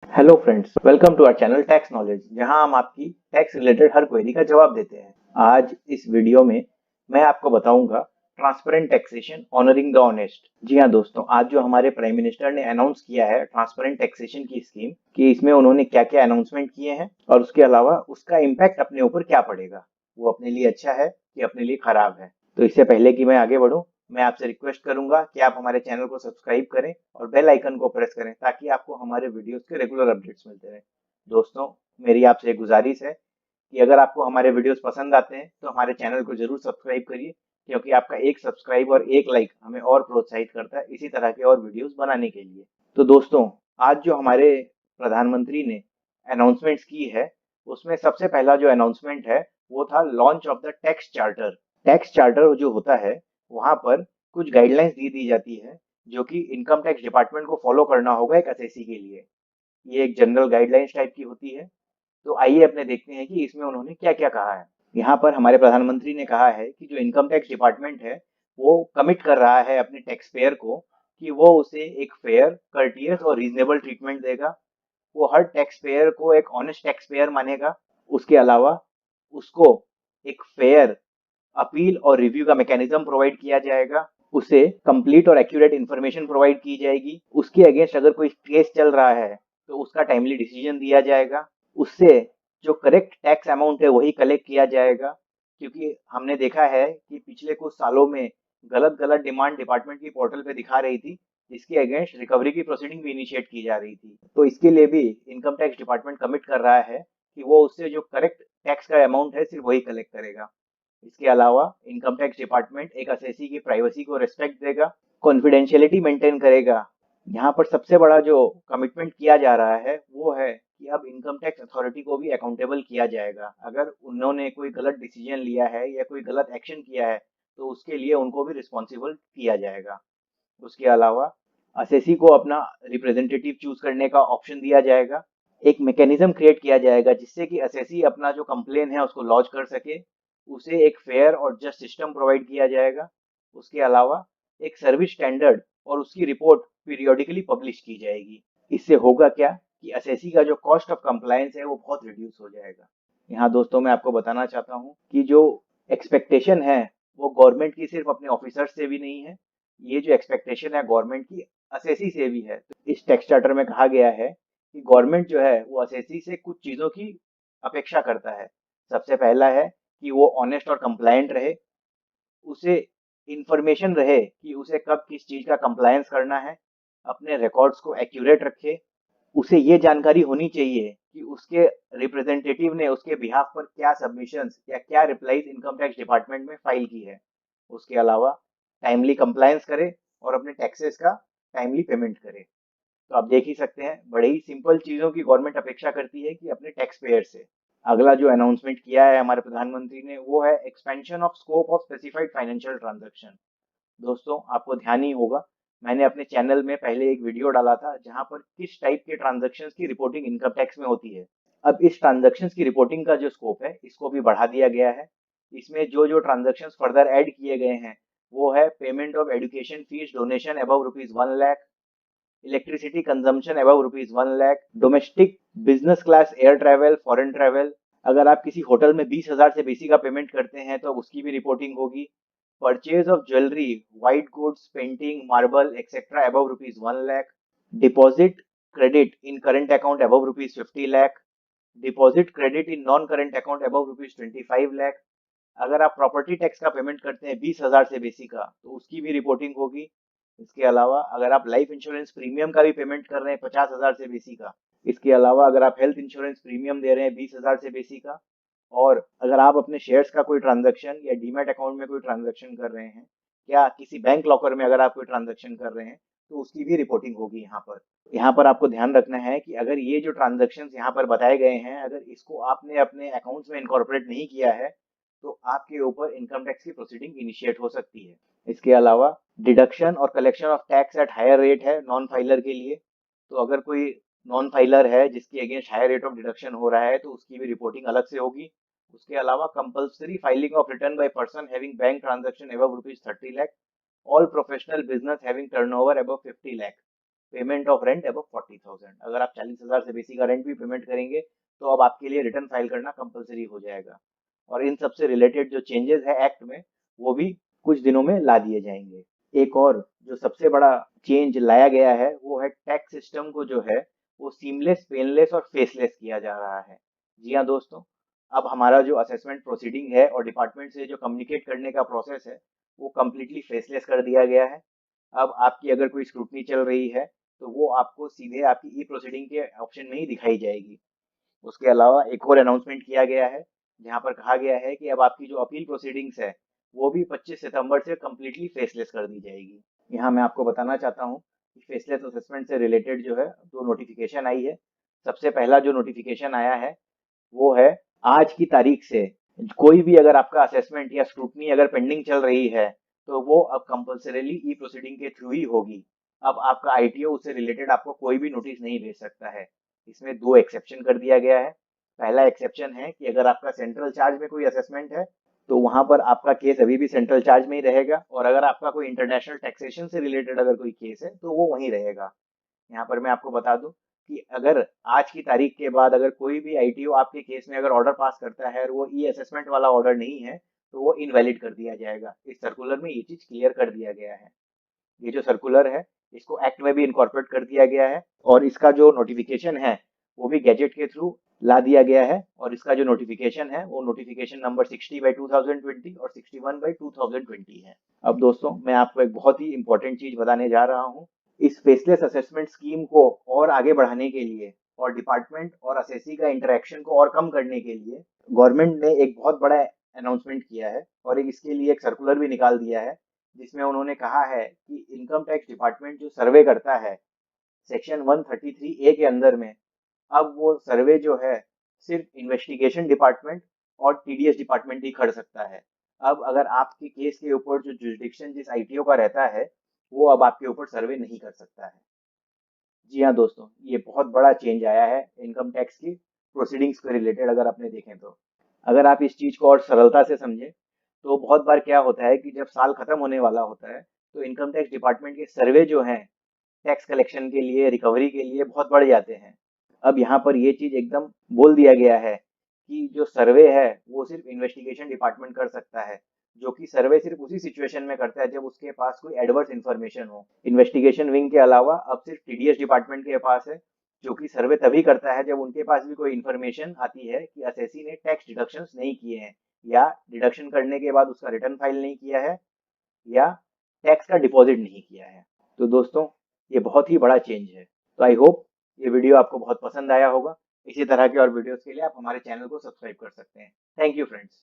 Hello friends, welcome to our channel Tax Knowledge, जहां हम आपकी टैक्स रिलेटेड हर query का जवाब देते हैं। आज इस वीडियो में मैं आपको बताऊंगा transparent taxation honouring the honest. जी हाँ दोस्तों, आज जो हमारे प्राइम मिनिस्टर ने अनाउंस किया है ट्रांसपेरेंट टैक्सेशन की स्कीम कि इसमें उन्होंने क्या क्या अनाउंसमेंट किए हैं और उसके अलावा उसका इम्पैक्ट अपने ऊपर क्या पड़ेगा, वो अपने लिए अच्छा है कि अपने लिए खराब है। तो इससे पहले कि मैं आगे बढ़ूं, मैं आपसे रिक्वेस्ट करूंगा कि आप हमारे चैनल को सब्सक्राइब करें और बेल आइकन को प्रेस करें ताकि आपको हमारे वीडियोस के रेगुलर अपडेट्स मिलते रहें। दोस्तों, मेरी आपसे एक गुजारिश है कि अगर आपको हमारे वीडियोस पसंद आते हैं तो हमारे चैनल को जरूर सब्सक्राइब करिए, क्योंकि आपका एक सब्सक्राइब और एक लाइक हमें और प्रोत्साहित करता है इसी तरह के और वीडियोस बनाने के लिए। तो दोस्तों, आज जो हमारे प्रधानमंत्री ने अनाउंसमेंट्स की है, उसमें सबसे पहला जो अनाउंसमेंट है वो था launch of the tax charter. Tax charter जो होता है, वहां पर कुछ गाइडलाइंस दी जाती है जो कि इनकम टैक्स डिपार्टमेंट को फॉलो करना होगा एक असेसी के लिए। ये एक जनरल गाइडलाइंस टाइप की होती है। तो आइए अपने देखते हैं कि इसमें उन्होंने क्या क्या कहा है। यहाँ पर हमारे प्रधानमंत्री ने कहा है कि जो इनकम टैक्स डिपार्टमेंट है वो कमिट कर रहा है अपने टैक्स पेयर को कि वो उसे एक फेयर, कर्टियस और रीजनेबल ट्रीटमेंट देगा। वो हर टैक्स पेयर को एक ऑनेस्ट टैक्स पेयर मानेगा। उसके अलावा उसको एक फेयर अपील और रिव्यू का मैकेनिज्म प्रोवाइड किया जाएगा। उसे कंप्लीट और एक्यूरेट इन्फॉर्मेशन प्रोवाइड की जाएगी। उसके अगेंस्ट अगर कोई केस चल रहा है तो उसका टाइमली डिसीजन दिया जाएगा। उससे जो करेक्ट टैक्स अमाउंट है वही कलेक्ट किया जाएगा, क्योंकि हमने देखा है कि पिछले कुछ सालों में गलत गलत डिमांड डिपार्टमेंट की पोर्टल पे दिखा रही थी, जिसके अगेंस्ट रिकवरी की प्रोसीडिंग भी इनिशिएट की जा रही थी। तो इसके लिए भी इनकम टैक्स डिपार्टमेंट कमिट कर रहा है कि वो उससे जो करेक्ट टैक्स का अमाउंट है सिर्फ वही कलेक्ट करेगा। इसके अलावा इनकम टैक्स डिपार्टमेंट एक असेसी की प्राइवेसी को रिस्पेक्ट देगा, कॉन्फिडेंशियलिटी मेंटेन करेगा। यहाँ पर सबसे बड़ा जो कमिटमेंट किया जा रहा है वो है कि अब इनकम टैक्स अथॉरिटी को भी अकाउंटेबल किया जाएगा। अगर उन्होंने कोई गलत डिसीजन लिया है या कोई गलत एक्शन किया है तो उसके लिए उनको भी रिस्पॉन्सिबल किया जाएगा। उसके अलावा असेसी को अपना रिप्रेजेंटेटिव चूज करने का ऑप्शन दिया जाएगा। एक मैकेनिज्म क्रिएट किया जाएगा जिससे कि असेसी अपना जो कंप्लेन है उसको लॉन्च कर सके। उसे एक फेयर और जस्ट सिस्टम प्रोवाइड किया जाएगा। उसके अलावा एक सर्विस स्टैंडर्ड और उसकी रिपोर्ट पीरियोडिकली पब्लिश की जाएगी। इससे होगा क्या कि असेसी का जो कॉस्ट ऑफ कंप्लायंस है वो बहुत रिड्यूस हो जाएगा। यहाँ दोस्तों मैं आपको बताना चाहता हूँ कि जो एक्सपेक्टेशन है वो गवर्नमेंट की सिर्फ अपने ऑफिसर से भी नहीं है, ये जो एक्सपेक्टेशन है गवर्नमेंट की असेसी से भी है। तो इस टैक्स चार्टर में कहा गया है कि गवर्नमेंट जो है वो असेसी से कुछ चीजों की अपेक्षा करता है। सबसे पहला है कि वो ऑनेस्ट और कंप्लायंट रहे। उसे इंफॉर्मेशन रहे कि उसे कब किस चीज का कंप्लायंस करना है। अपने रिकॉर्ड्स को एक्यूरेट रखे। उसे ये जानकारी होनी चाहिए कि उसके रिप्रेजेंटेटिव ने उसके बिहाफ पर क्या सबमिशंस या क्या रिप्लाईज इनकम टैक्स डिपार्टमेंट में फाइल की है। उसके अलावा टाइमली कंप्लायंस करे और अपने टैक्सेस का टाइमली पेमेंट करे। तो आप देख ही सकते हैं, बड़े ही सिंपल चीजों की गवर्नमेंट अपेक्षा करती है कि अपने टैक्स पेयर से। अगला जो अनाउंसमेंट किया है हमारे प्रधानमंत्री ने वो है expansion of scope of specified financial transaction. दोस्तों, आपको ध्यान ही होगा, मैंने अपने चैनल में पहले एक वीडियो डाला था जहां पर किस टाइप के ट्रांजैक्शंस की रिपोर्टिंग इनकम टैक्स में होती है। अब इस ट्रांजैक्शंस की रिपोर्टिंग का जो स्कोप है इसको भी बढ़ा दिया गया है। इसमें जो जो ट्रांजैक्शंस फर्दर ऐड किए गए हैं वो है payment of education fees donation above ₹1 lakh, electricity consumption above ₹1 lakh, domestic business class air travel, foreign travel. अगर आप किसी होटल में 20,000 से बेसी का पेमेंट करते हैं तो उसकी भी रिपोर्टिंग होगी। Purchase of jewellery, white goods, painting, marble etcetera above ₹1 lakh, deposit credit in current account above ₹50 lakh, deposit credit in non current account above ₹25 lakh. अगर आप प्रॉपर्टी टैक्स का पेमेंट करते हैं 20,000 से बेसी का तो उसकी भी रिपोर्टिंग होगी। इसके अलावा अगर आप लाइफ इंश्योरेंस प्रीमियम का भी पेमेंट कर रहे हैं 50,000 से बेसी का, इसके अलावा अगर आप हेल्थ इंश्योरेंस प्रीमियम दे रहे हैं 20,000 से बेसी का, और अगर आप अपने शेयर्स का कोई ट्रांजैक्शन या डीमैट अकाउंट में कोई ट्रांजैक्शन कर रहे हैं या किसी बैंक लॉकर में अगर आप कोई ट्रांजैक्शन कर रहे हैं तो उसकी भी रिपोर्टिंग होगी। यहाँ पर आपको ध्यान रखना है कि अगर ये जो ट्रांजैक्शंस यहाँ पर बताए गए हैं अगर इसको आपने अपने अकाउंट्स में इनकॉर्पोरेट नहीं किया है तो आपके ऊपर इनकम टैक्स की प्रोसीडिंग इनिशिएट हो सकती है। इसके अलावा डिडक्शन और collection of tax at higher rate है नॉन फाइलर के लिए। तो अगर कोई नॉन फाइलर है जिसके against higher rate of deduction हो रहा है तो उसकी भी रिपोर्टिंग अलग से होगी। उसके अलावा compulsory filing of return by person having bank transaction above ₹30 lakh, all professional business having turnover above 50 lakh. Payment of rent above 40,000। अगर आप 40,000 से बेसी का रेंट भी पेमेंट करेंगे तो अब आपके लिए रिटर्न फाइल करना कंपलसरी हो जाएगा। और इन सबसे रिलेटेड जो चेंजेस है एक्ट में, वो भी कुछ दिनों में ला दिए जाएंगे। एक और जो सबसे बड़ा चेंज लाया गया है वो है टैक्स सिस्टम को जो है वो सीमलेस, पेनलेस और फेसलेस किया जा रहा है। जी हाँ दोस्तों, अब हमारा जो असेसमेंट प्रोसीडिंग है और डिपार्टमेंट से जो कम्युनिकेट करने का प्रोसेस है वो कम्प्लीटली फेसलेस कर दिया गया है। अब आपकी अगर कोई स्क्रूटनी चल रही है तो वो आपको सीधे आपकी ई प्रोसीडिंग के ऑप्शन में ही दिखाई जाएगी। उसके अलावा एक और अनाउंसमेंट किया गया है जहां पर कहा गया है कि अब आपकी जो अपील प्रोसीडिंग्स है वो भी 25 सितंबर से कम्प्लीटली फेसलेस कर दी जाएगी। यहाँ मैं आपको बताना चाहता हूँ कि फेसलेस असेसमेंट से रिलेटेड जो है दो नोटिफिकेशन आई है। सबसे पहला जो नोटिफिकेशन आया है वो है आज की तारीख से कोई भी अगर आपका असेसमेंट या स्क्रूटनी अगर पेंडिंग चल रही है तो वो अब कंपल्सरीली ई प्रोसीडिंग के थ्रू ही होगी। अब आपका आईटीओ उससे रिलेटेड आपको कोई भी नोटिस नहीं भेज सकता है। इसमें दो एक्सेप्शन कर दिया गया है। पहला एक्सेप्शन है कि अगर आपका सेंट्रल चार्ज में कोई असेसमेंट है तो वहां पर आपका केस अभी भी सेंट्रल चार्ज में ही रहेगा, और अगर आपका कोई इंटरनेशनल टैक्सेशन से रिलेटेड अगर कोई केस है तो वो वहीं रहेगा। यहाँ पर मैं आपको बता दूं कि अगर आज की तारीख के बाद अगर कोई भी आईटीओ आपके केस में अगर ऑर्डर पास करता है और वो ई असेसमेंट वाला ऑर्डर नहीं है तो वो इनवैलिड कर दिया जाएगा। इस सर्कुलर में ये चीज क्लियर कर दिया गया है। ये जो सर्कुलर है इसको एक्ट में भी इनकॉर्पोरेट कर दिया गया है, और इसका जो नोटिफिकेशन है वो भी गैजेट के थ्रू ला दिया गया है। और इसका जो नोटिफिकेशन है वो नोटिफिकेशन नंबर 60/2020 और 61/2020 है। अब दोस्तों मैं आपको एक बहुत ही इंपॉर्टेंट चीज बताने जा रहा हूँ। इस फेसलेस असेसमेंट स्कीम को और आगे बढ़ाने के लिए और डिपार्टमेंट और असेसी का इंटरेक्शन को और कम करने के लिए गवर्नमेंट ने एक बहुत बड़ा अनाउंसमेंट किया है और इसके लिए एक सर्कुलर भी निकाल दिया है, जिसमें उन्होंने कहा है कि इनकम टैक्स डिपार्टमेंट जो सर्वे करता है सेक्शन 133A के अंदर में, अब वो सर्वे जो है सिर्फ इन्वेस्टिगेशन डिपार्टमेंट और टीडीएस डिपार्टमेंट ही कर सकता है। अब अगर आपके केस के ऊपर जो जुरिडिक्शन जिस आईटीओ का रहता है वो अब आपके ऊपर सर्वे नहीं कर सकता है। जी हाँ दोस्तों, ये बहुत बड़ा चेंज आया है इनकम टैक्स की प्रोसीडिंग्स के रिलेटेड। अगर आपने देखें तो अगर आप इस चीज को और सरलता से समझें तो बहुत बार क्या होता है कि जब साल खत्म होने वाला होता है तो इनकम टैक्स डिपार्टमेंट के सर्वे जो हैं टैक्स कलेक्शन के लिए, रिकवरी के लिए बहुत बढ़ जाते हैं। अब यहाँ पर ये चीज एकदम बोल दिया गया है कि जो सर्वे है वो सिर्फ इन्वेस्टिगेशन डिपार्टमेंट कर सकता है, जो कि सर्वे सिर्फ उसी सिचुएशन में करता है जब उसके पास कोई एडवर्स इंफॉर्मेशन हो। इन्वेस्टिगेशन विंग के अलावा अब सिर्फ टीडीएस डिपार्टमेंट के पास है, जो कि सर्वे तभी करता है जब उनके पास भी कोई इन्फॉर्मेशन आती है कि असेसी ने टैक्स डिडक्शंस नहीं किए हैं, या डिडक्शन करने के बाद उसका रिटर्न फाइल नहीं किया है, या टैक्स का डिपॉजिट नहीं किया है। तो दोस्तों ये बहुत ही बड़ा चेंज है। तो आई होप ये वीडियो आपको बहुत पसंद आया होगा। इसी तरह के और वीडियोस के लिए आप हमारे चैनल को सब्सक्राइब कर सकते हैं। Thank you friends.